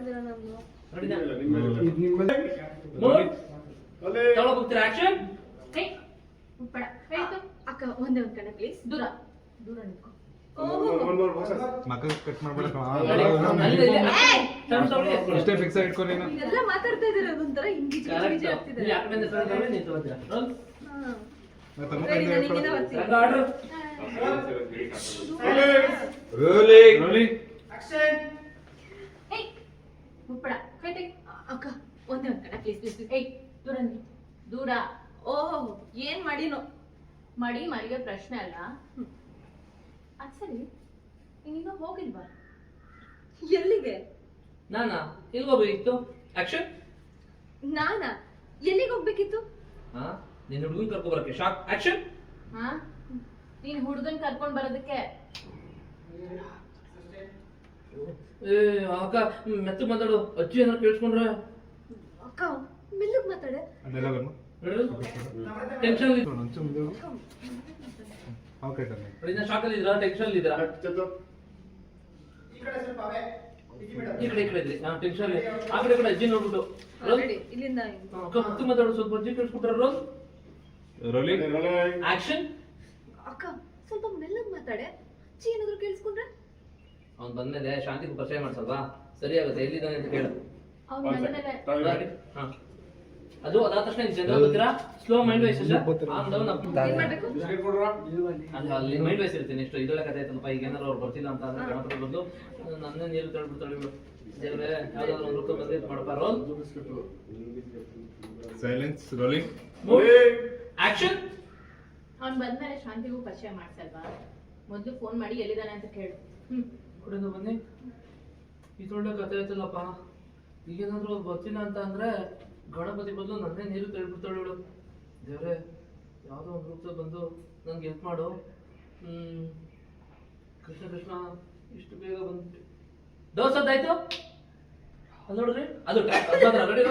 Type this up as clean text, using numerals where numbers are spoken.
ಮಾಡ್ತಿದ್ದೀರಾ ನಾನು? ಅಕ್ಕ ಒಂದೇ ಒಂದ್ ಕಡೆ ಪ್ಲೀಸ್. ದೂರ ದೂರ ನಿಂತ್ಕೊ. ಮಕ್ಕ ಕಟ್ ಮಾಡ್ಬೇಡ ಇಷ್ಟೇ ಫಿಕ್ಸ್ ಇಟ್ಕೊ ನೀನು. ಎಲ್ಲ ಮಾತಾಡ್ತಾ ಇದೀರ ಅದೊಂಥರ ಹಿಂಗಿ ಆಗ್ತಿದೆ. ಅಕ್ಕ ಒಂದೇ ಒಂದ್ ಕಡೆ ಪ್ಲೀಸ್ ಪ್ಲೀಸ್. ಏಯ್ ದೂರ ದೂರ. ಓಹೋ ಏನ್ ಮಾಡಿನೋ ಮಡಿಗೆ ಪ್ರಶ್ನೆ ಅಲ್ಲ. ಅದ್ ಸರಿ ನೀನು ಹೋಗಿಲ್ವಾ? ಎಲ್ಲಿಗೆ? ನಾನಾ ಎಲ್ಲಿ ಹೋಗ್ಬೇಕಿತ್ತು? ಆಕ್ಷನ್. ನಾನಾ ಎಲ್ಲಿಗೆ ಹೋಗ್ಬೇಕಿತ್ತು? ಹಾ ನಿನ್ನ ಹುಡುಗನ್ ಕರ್ಕೊಂಡ್ ಬರಕ್ಕೆ ಶಾಕ್. ಆಕ್ಷನ್. ಹಾ ನೀನ್ ಹುಡುಗನ್ ಕರ್ಕೊಂಡ್ ಬರೋದಕ್ಕೆ? ಏ ಅಕ್ಕ ಮೆತ್ತ ಮಾತಾಡು, ಅಜ್ಜಿ ಏನಾರು ಕೇಳಿಸ್ಕೊಂಡ್ರೆ. ಅಕ್ಕ ಮೆಲ್ಲಗ್ ಮಾತಾಡೆ. ಟೆನ್ಷನ್ ಓಕೆ ಶಾಕ್ ಅಲ್ಲಿ ಇದ್ರ, ಟೆನ್ಷನ್ ಇದ್ರ. ಈ ಕಡೆ ಇದ್ರಿ ಟೆನ್ಷನ್. ಆ ಕಡೆ ಅಜ್ಜಿ ನೋಡ್ಬಿಟ್ಟು ಇಲ್ಲಿಂದ ಅಕ್ಕ ಮತ್ತೆ ಮಾತಾಡು, ಸ್ವಲ್ಪ ಅಜ್ಜಿ ಕೇಳಿಸ್ಕೊಂಡ್ರೆ. Roll rolling action. ಅಕ್ಕ ಸ್ವಲ್ಪ ಮೆಲ್ಲಗ್ ಮಾತಾಡೆ, ಅಜ್ಜಿ ಏನಾದ್ರು ಕೇಳಿಸ್ಕೊಂಡ್ರೆ? ಅವ್ನು ಬಂದ್ಮೇಲೆ ಶಾಂತಿಗೂ ಪರಿಚಯ ಮಾಡ್ಸಲ್ವಾ? ಸರಿ ಆಗುತ್ತೆ. ಎಲ್ಲಿದ್ದಾನೆ ಅಂತ ಕೇಳು. ಅವ್ನು ಬಂದ್ಮೇಲೆ ಅದು ಅದಾದ ತಕ್ಷಣ ಜನರ ಗೊತ್ತಿರಾ ಸ್ಲೋ ಮೈಂಡ್ ವೈಸ್ ಏನ್ ಮಾಡ್ಬೇಕು? ಅಲ್ಲಿ ಮೈಂಡ್ ವೈಸ್ ಇರ್ತೀನಿ. ಎಷ್ಟು ಇದೊಳ್ಳೆ ಕಥೆ ಆಯ್ತಲ್ಲಪ್ಪ. ಈಗ ಏನಾರು ಅವ್ರು ಬರ್ತಿಲ್ಲ ಅಂತ ಅಂದ್ರೆ ಗಣಪತಿ ಬಂದು ನನ್ನೇ ನೀರು ತಳ್ಬಿಡು ದೇವ್ರೆ, ಯಾವ್ದಾದ್ರು ಒಂದು ರೂಪ ಬಂದಿದ್ದು ಮಾಡಪ್ಪ. Roll silence rolling action. ಅವ್ನು ಬಂದ್ಮೇಲೆ ಶಾಂತಿಗೂ ಪರಿಚಯ ಮಾಡ್ಸಲ್ವಾ? ಮೊದ್ಲು ಫೋನ್ ಮಾಡಿ ಎಲ್ಲಿದ್ದಾನೆ ಅಂತ ಕೇಳು. ಕಡೆಯಿಂದ ಬನ್ನಿ. ಇದೊಳ್ಳೆ ಕಥೆ ಆಯ್ತಲ್ಲಪ್ಪ. ಈಗೇನಾದ್ರು ಬರ್ತಿಲ್ಲ ಅಂತ ಅಂದ್ರೆ ಗಣಪತಿ ಬದಲು ನನ್ನೇ ನೀರು ತಳ್ಬಿಡ್ತಾಳು. ದೇವ್ರೆ ಯಾವುದೋ ಒಂದು ರೂಪದಲ್ಲಿ ಬಂದು ನನ್ಗೆ ಹೆಲ್ಪ್ ಮಾಡು. ಕೃಷ್ಣ ಕೃಷ್ಣ ಇಷ್ಟು ಬೇಗ ಬಂದ್ಬಿಟ್ಟು ದೋಸದ್ದಾಯ್ತು. ಅದು ನೋಡ್ರಿ, ಅದು ರೆಡಿ.